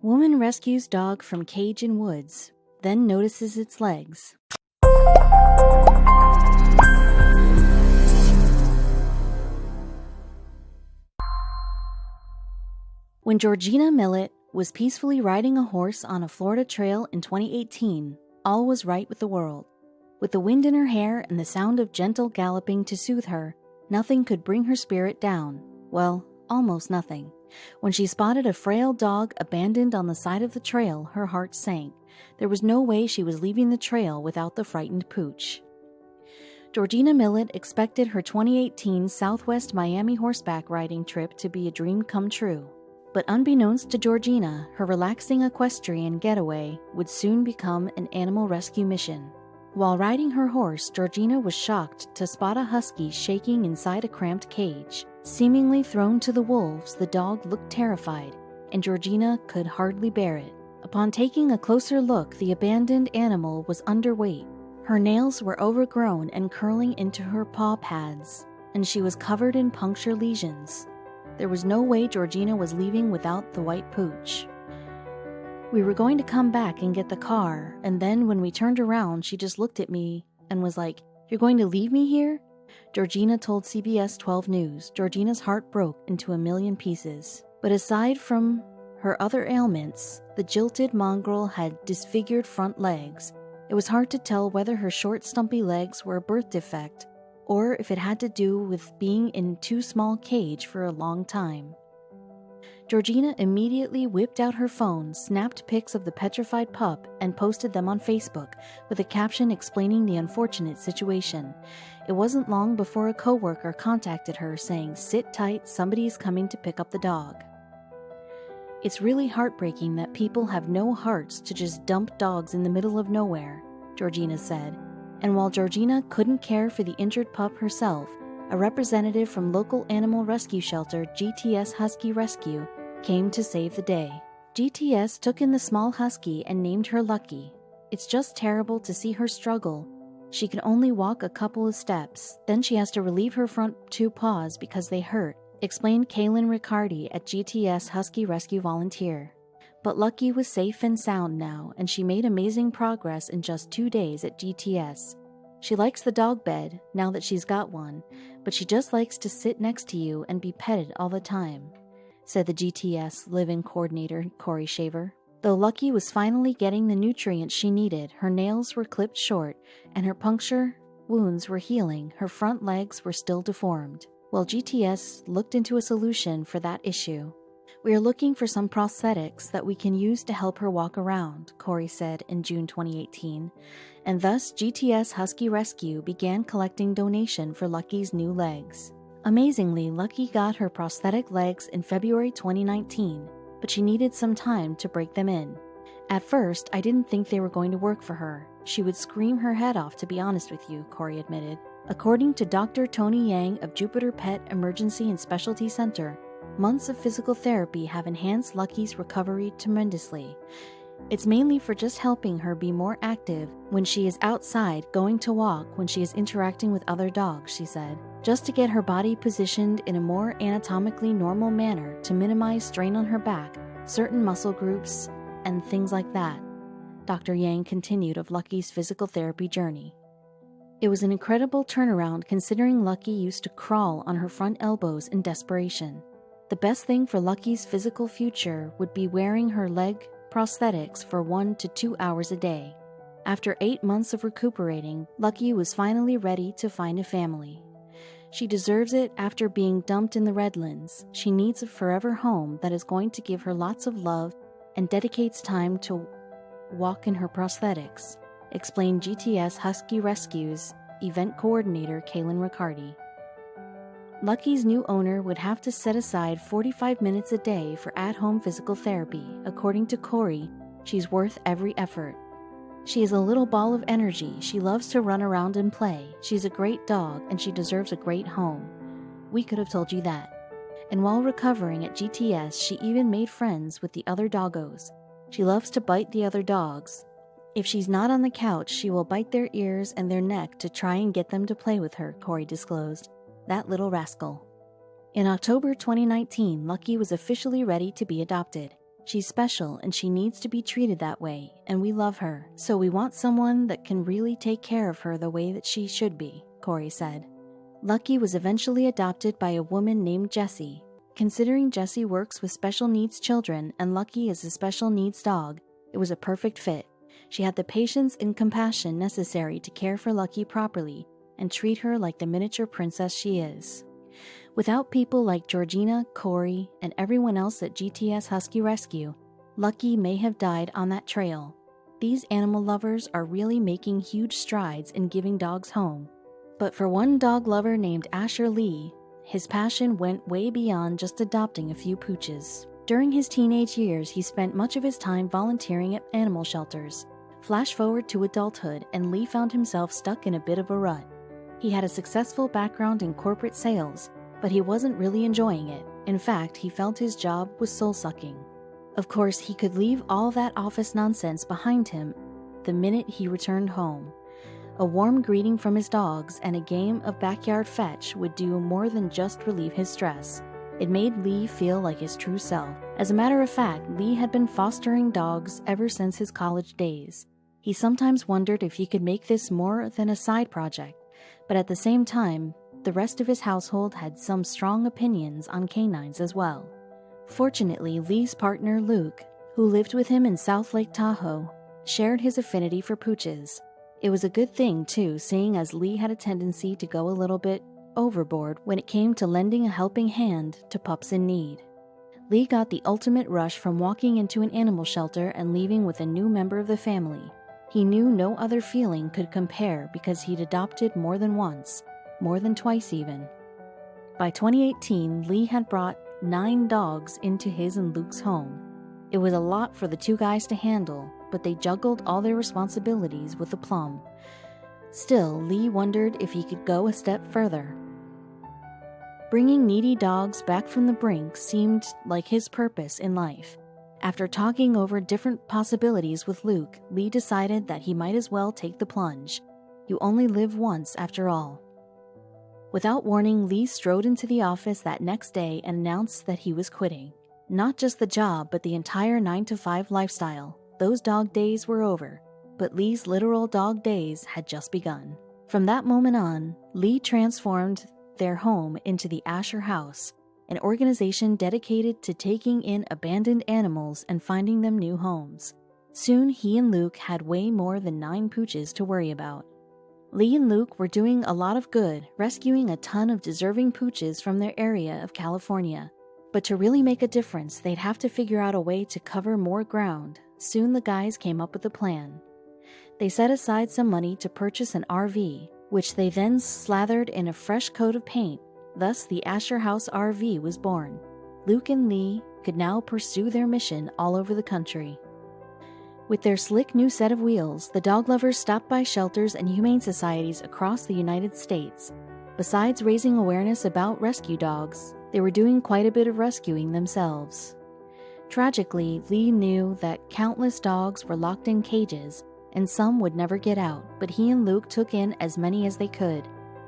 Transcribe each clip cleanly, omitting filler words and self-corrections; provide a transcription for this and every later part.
Woman rescues dog from cage in woods, then notices its legs. When Georgina Millet was peacefully riding a horse on a Florida trail in 2018, all was right with the world. With the wind in her hair and the sound of gentle galloping to soothe her, nothing could bring her spirit down. Well, almost nothing. When she spotted a frail dog abandoned on the side of the trail, her heart sank. There was no way she was leaving the trail without the frightened pooch. Georgina Millet expected her 2018 Southwest Miami horseback riding trip to be a dream come true. But unbeknownst to Georgina, her relaxing equestrian getaway would soon become an animal rescue mission. While riding her horse, Georgina was shocked to spot a husky shaking inside a cramped cage. Seemingly thrown to the wolves, the dog looked terrified, and Georgina could hardly bear it. Upon taking a closer look, the abandoned animal was underweight. Her nails were overgrown and curling into her paw pads, and she was covered in puncture lesions. There was no way Georgina was leaving without the white pooch. We were going to come back and get the car, and then when we turned around, she just looked at me and was like, "You're going to leave me here?" Georgina told CBS 12 News. Georgina's heart broke into a million pieces. But aside from her other ailments, the jilted mongrel had disfigured front legs. It was hard to tell whether her short, stumpy legs were a birth defect or if it had to do with being in too small a cage for a long time. Georgina immediately whipped out her phone, snapped pics of the petrified pup, and posted them on Facebook with a caption explaining the unfortunate situation. It wasn't long before a coworker contacted her saying, "Sit tight, somebody's coming to pick up the dog." It's really heartbreaking that people have no hearts to just dump dogs in the middle of nowhere, Georgina said. And while Georgina couldn't care for the injured pup herself, a representative from local animal rescue shelter GTS Husky Rescue came to save the day. GTS took in the small husky and named her Lucky. "It's just terrible to see her struggle. She can only walk a couple of steps, then she has to relieve her front two paws because they hurt," explained Kaylin Riccardi at GTS Husky Rescue volunteer. But Lucky was safe and sound now, and she made amazing progress in just 2 days at GTS. She likes the dog bed, now that she's got one, but she just likes to sit next to you and be petted all the time, said the GTS live-in coordinator, Corey Shaver. Though Lucky was finally getting the nutrients she needed, her nails were clipped short, and her puncture wounds were healing, her front legs were still deformed. Well, GTS looked into a solution for that issue. "We are looking for some prosthetics that we can use to help her walk around," Corey said in June 2018, and thus GTS Husky Rescue began collecting donation for Lucky's new legs. Amazingly, Lucky got her prosthetic legs in February 2019, but she needed some time to break them in. "At first, I didn't think they were going to work for her. She would scream her head off, to be honest with you," Corey admitted. According to Dr. Tony Yang of Jupiter Pet Emergency and Specialty Center, months of physical therapy have enhanced Lucky's recovery tremendously. It's mainly for just helping her be more active when she is outside, going to walk, when she is interacting with other dogs, she said, just to get her body positioned in a more anatomically normal manner to minimize strain on her back, certain muscle groups, and things like that. Dr. Yang continued of Lucky's physical therapy journey. "It was an incredible turnaround considering Lucky used to crawl on her front elbows in desperation. The best thing for Lucky's physical future would be wearing her leg prosthetics for 1 to 2 hours a day. After 8 months of recuperating, Lucky was finally ready to find a family. She deserves it after being dumped in the Redlands. She needs a forever home that is going to give her lots of love and dedicates time to walk in her prosthetics," explained GTS Husky Rescue's event coordinator Kaylin Riccardi. Lucky's new owner would have to set aside 45 minutes a day for at-home physical therapy. According to Corey, she's worth every effort. "She is a little ball of energy. She loves to run around and play. She's a great dog, and she deserves a great home. We could have told you that." And while recovering at GTS, she even made friends with the other doggos. She loves to bite the other dogs. If she's not on the couch, she will bite their ears and their neck to try and get them to play with her, Corey disclosed. That little rascal. In October 2019, Lucky was officially ready to be adopted. She's special and she needs to be treated that way, and we love her, so we want someone that can really take care of her the way that she should be, Corey said. Lucky was eventually adopted by a woman named Jessie. Considering Jessie works with special needs children and Lucky is a special needs dog, it was a perfect fit. She had the patience and compassion necessary to care for Lucky properly and treat her like the miniature princess she is. Without people like Georgina, Corey, and everyone else at GTS Husky Rescue, Lucky may have died on that trail. These animal lovers are really making huge strides in giving dogs home. But for one dog lover named Asher Lee, his passion went way beyond just adopting a few pooches. During his teenage years, he spent much of his time volunteering at animal shelters. Flash forward to adulthood, and Lee found himself stuck in a bit of a rut. He had a successful background in corporate sales, but he wasn't really enjoying it. In fact, he felt his job was soul-sucking. Of course, he could leave all that office nonsense behind him the minute he returned home. A warm greeting from his dogs and a game of backyard fetch would do more than just relieve his stress. It made Lee feel like his true self. As a matter of fact, Lee had been fostering dogs ever since his college days. He sometimes wondered if he could make this more than a side project, but at the same time, the rest of his household had some strong opinions on canines as well. Fortunately, Lee's partner Luke, who lived with him in South Lake Tahoe, shared his affinity for pooches. It was a good thing, too, seeing as Lee had a tendency to go a little bit overboard when it came to lending a helping hand to pups in need. Lee got the ultimate rush from walking into an animal shelter and leaving with a new member of the family. He knew no other feeling could compare because he'd adopted more than once, more than twice even. By 2018, Lee had brought 9 dogs into his and Luke's home. It was a lot for the two guys to handle, but they juggled all their responsibilities with aplomb. Still, Lee wondered if he could go a step further. Bringing needy dogs back from the brink seemed like his purpose in life. After talking over different possibilities with Luke, Lee decided that he might as well take the plunge. You only live once after all. Without warning, Lee strode into the office that next day and announced that he was quitting. Not just the job, but the entire 9-to-5 lifestyle. Those dog days were over, but Lee's literal dog days had just begun. From that moment on, Lee transformed their home into the Asher House, an organization dedicated to taking in abandoned animals and finding them new homes. Soon, he and Luke had way more than 9 pooches to worry about. Lee and Luke were doing a lot of good, rescuing a ton of deserving pooches from their area of California. But to really make a difference, they'd have to figure out a way to cover more ground. Soon the guys came up with a plan. They set aside some money to purchase an RV, which they then slathered in a fresh coat of paint. Thus, the Asher House RV was born. Luke and Lee could now pursue their mission all over the country. With their slick new set of wheels, the dog lovers stopped by shelters and humane societies across the United States. Besides raising awareness about rescue dogs, they were doing quite a bit of rescuing themselves. Tragically, Lee knew that countless dogs were locked in cages, and some would never get out, but he and Luke took in as many as they could,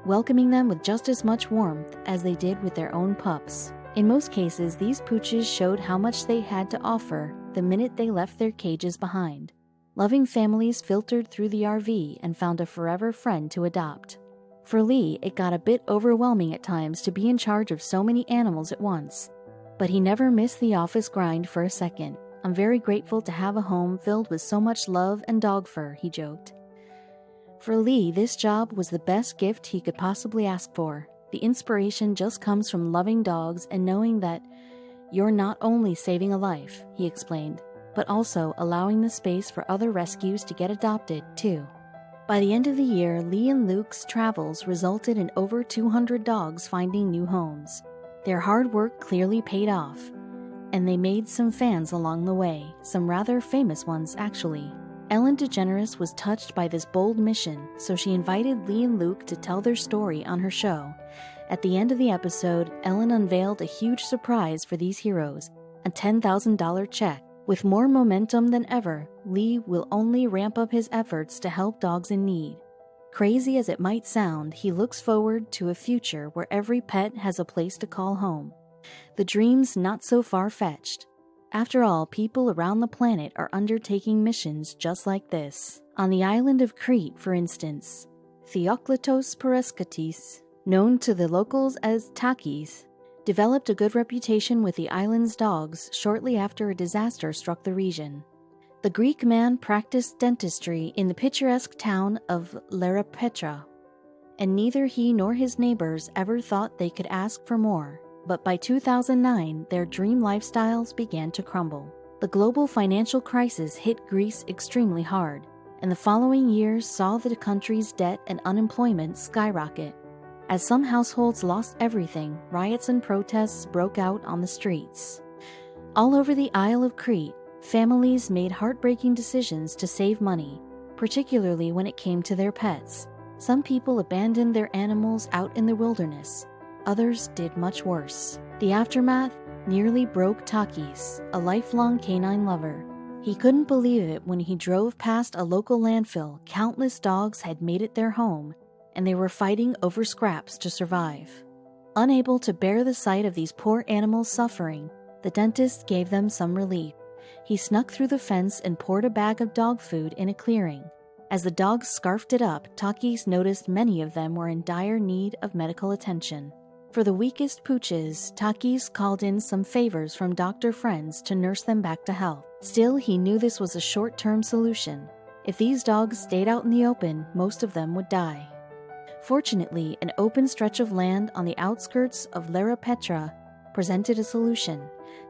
welcoming them with just as much warmth as they did with their own pups. In most cases, these pooches showed how much they had to offer the minute they left their cages behind. Loving families filtered through the RV and found a forever friend to adopt. For Lee, it got a bit overwhelming at times to be in charge of so many animals at once, but he never missed the office grind for a second. "I'm very grateful to have a home filled with so much love and dog fur," he joked. For Lee, this job was the best gift he could possibly ask for. The inspiration just comes from loving dogs and knowing that you're not only saving a life, he explained, but also allowing the space for other rescues to get adopted, too. By the end of the year, Lee and Luke's travels resulted in over 200 dogs finding new homes. Their hard work clearly paid off, and they made some fans along the way, some rather famous ones, actually. Ellen DeGeneres was touched by this bold mission, so she invited Lee and Luke to tell their story on her show. At the end of the episode, Ellen unveiled a huge surprise for these heroes, a $10,000 check. With more momentum than ever, Lee will only ramp up his efforts to help dogs in need. Crazy as it might sound, he looks forward to a future where every pet has a place to call home. The dream's not so far-fetched. After all, people around the planet are undertaking missions just like this. On the island of Crete, for instance, Theoklitos Pareskatis, known to the locals as Takis, developed a good reputation with the island's dogs shortly after a disaster struck the region. The Greek man practiced dentistry in the picturesque town of Lerapetra, and neither he nor his neighbors ever thought they could ask for more. But by 2009, their dream lifestyles began to crumble. The global financial crisis hit Greece extremely hard, and the following years saw the country's debt and unemployment skyrocket. As some households lost everything, riots and protests broke out on the streets. All over the Isle of Crete, families made heartbreaking decisions to save money, particularly when it came to their pets. Some people abandoned their animals out in the wilderness. Others did much worse. The aftermath nearly broke Takis, a lifelong canine lover. He couldn't believe it when he drove past a local landfill. Countless dogs had made it their home, and they were fighting over scraps to survive. Unable to bear the sight of these poor animals suffering, the dentist gave them some relief. He snuck through the fence and poured a bag of dog food in a clearing. As the dogs scarfed it up, Takis noticed many of them were in dire need of medical attention. For the weakest pooches, Takis called in some favors from doctor friends to nurse them back to health. Still, he knew this was a short-term solution. If these dogs stayed out in the open, most of them would die. Fortunately, an open stretch of land on the outskirts of Lerapetra presented a solution.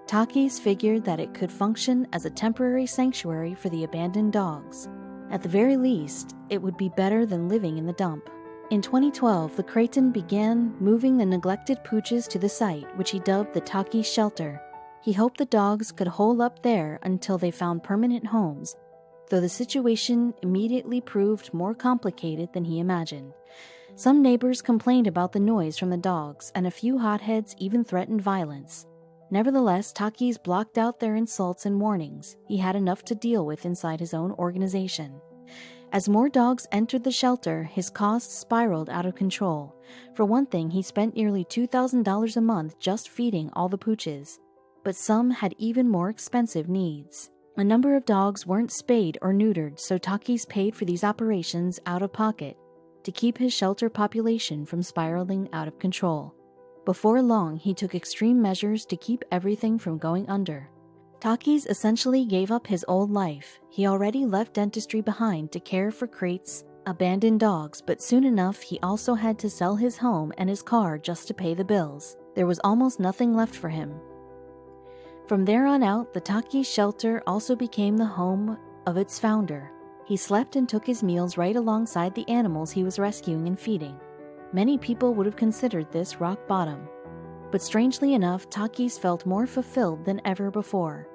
Takis figured that it could function as a temporary sanctuary for the abandoned dogs. At the very least, it would be better than living in the dump. In 2012, the Cretan began moving the neglected pooches to the site, which he dubbed the Takis shelter. He hoped the dogs could hole up there until they found permanent homes, though the situation immediately proved more complicated than he imagined. Some neighbors complained about the noise from the dogs, and a few hotheads even threatened violence. Nevertheless, Takis blocked out their insults and warnings. He had enough to deal with inside his own organization. As more dogs entered the shelter, his costs spiraled out of control. For one thing, he spent nearly $2,000 a month just feeding all the pooches. But some had even more expensive needs. A number of dogs weren't spayed or neutered, so Takis paid for these operations out of pocket to keep his shelter population from spiraling out of control. Before long, he took extreme measures to keep everything from going under. Takis essentially gave up his old life. He already left dentistry behind to care for Crete's abandoned dogs, but soon enough he also had to sell his home and his car just to pay the bills. There was almost nothing left for him. From there on out, the Takis shelter also became the home of its founder. He slept and took his meals right alongside the animals he was rescuing and feeding. Many people would have considered this rock bottom. But strangely enough, Takis felt more fulfilled than ever before.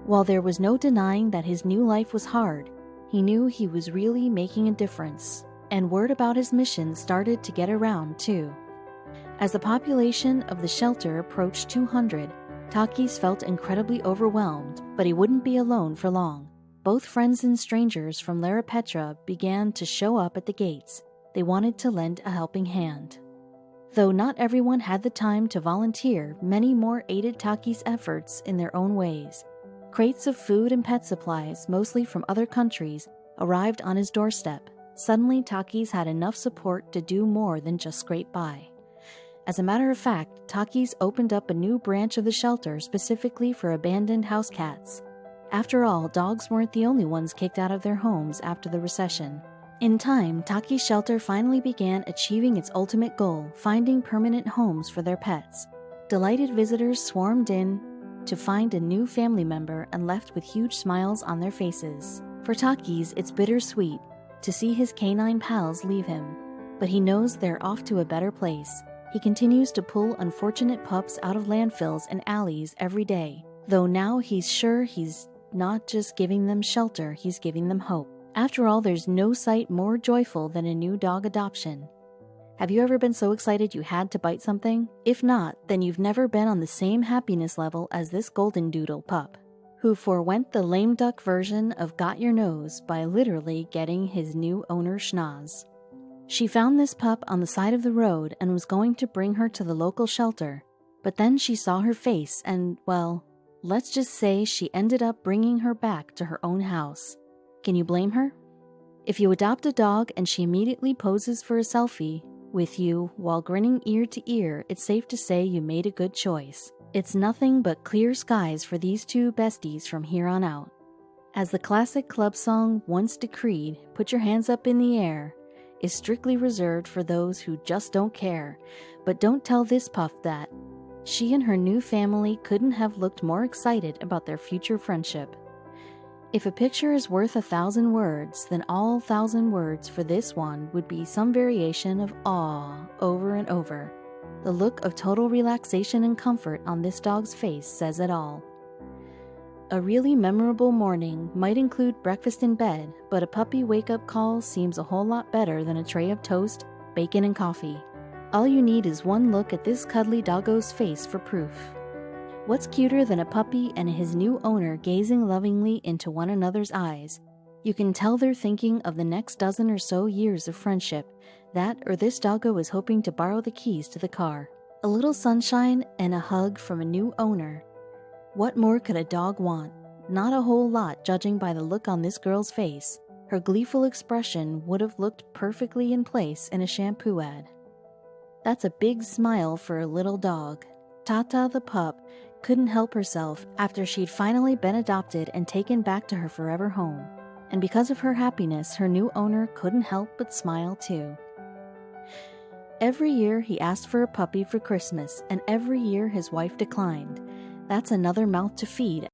While there was no denying that his new life was hard, he knew he was really making a difference, and word about his mission started to get around too. As the population of the shelter approached 200, Takis felt incredibly overwhelmed, but he wouldn't be alone for long. Both friends and strangers from Lerapetra began to show up at the gates. They wanted to lend a helping hand. Though not everyone had the time to volunteer, many more aided Takis' efforts in their own ways. Crates of food and pet supplies, mostly from other countries, arrived on his doorstep. Suddenly, Takis had enough support to do more than just scrape by. As a matter of fact, Takis opened up a new branch of the shelter specifically for abandoned house cats. After all, dogs weren't the only ones kicked out of their homes after the recession. In time, Takis shelter finally began achieving its ultimate goal, finding permanent homes for their pets. Delighted visitors swarmed in to find a new family member and left with huge smiles on their faces. For Takis, it's bittersweet to see his canine pals leave him, but he knows they're off to a better place. He continues to pull unfortunate pups out of landfills and alleys every day, though now he's sure he's not just giving them shelter, he's giving them hope. After all, there's no sight more joyful than a new dog adoption. Have you ever been so excited you had to bite something? If not, then you've never been on the same happiness level as this golden doodle pup, who forewent the lame duck version of Got Your Nose by literally getting his new owner schnoz. She found this pup on the side of the road and was going to bring her to the local shelter, but then she saw her face and, well, Let's just say she ended up bringing her back to her own house. Can you blame her? If you adopt a dog and she immediately poses for a selfie with you while grinning ear to ear, it's safe to say you made a good choice. It's nothing but clear skies for these two besties from here on out. As the classic club song once decreed, "Put your hands up in the air," is strictly reserved for those who just don't care. But don't tell this puff that. She and her new family couldn't have looked more excited about their future friendship. If a picture is worth 1,000 words, then all 1,000 words for this one would be some variation of awe over and over. The look of total relaxation and comfort on this dog's face says it all. A really memorable morning might include breakfast in bed, but a puppy wake-up call seems a whole lot better than a tray of toast, bacon, and coffee. All you need is one look at this cuddly doggo's face for proof. What's cuter than a puppy and his new owner gazing lovingly into one another's eyes? You can tell they're thinking of the next dozen or so years of friendship. That or this doggo is hoping to borrow the keys to the car. A little sunshine and a hug from a new owner. What more could a dog want? Not a whole lot, judging by the look on this girl's face. Her gleeful expression would have looked perfectly in place in a shampoo ad. That's a big smile for a little dog. Tata the pup couldn't help herself after she'd finally been adopted and taken back to her forever home. And because of her happiness, her new owner couldn't help but smile too. Every year he asked for a puppy for Christmas, and every year his wife declined. That's another mouth to feed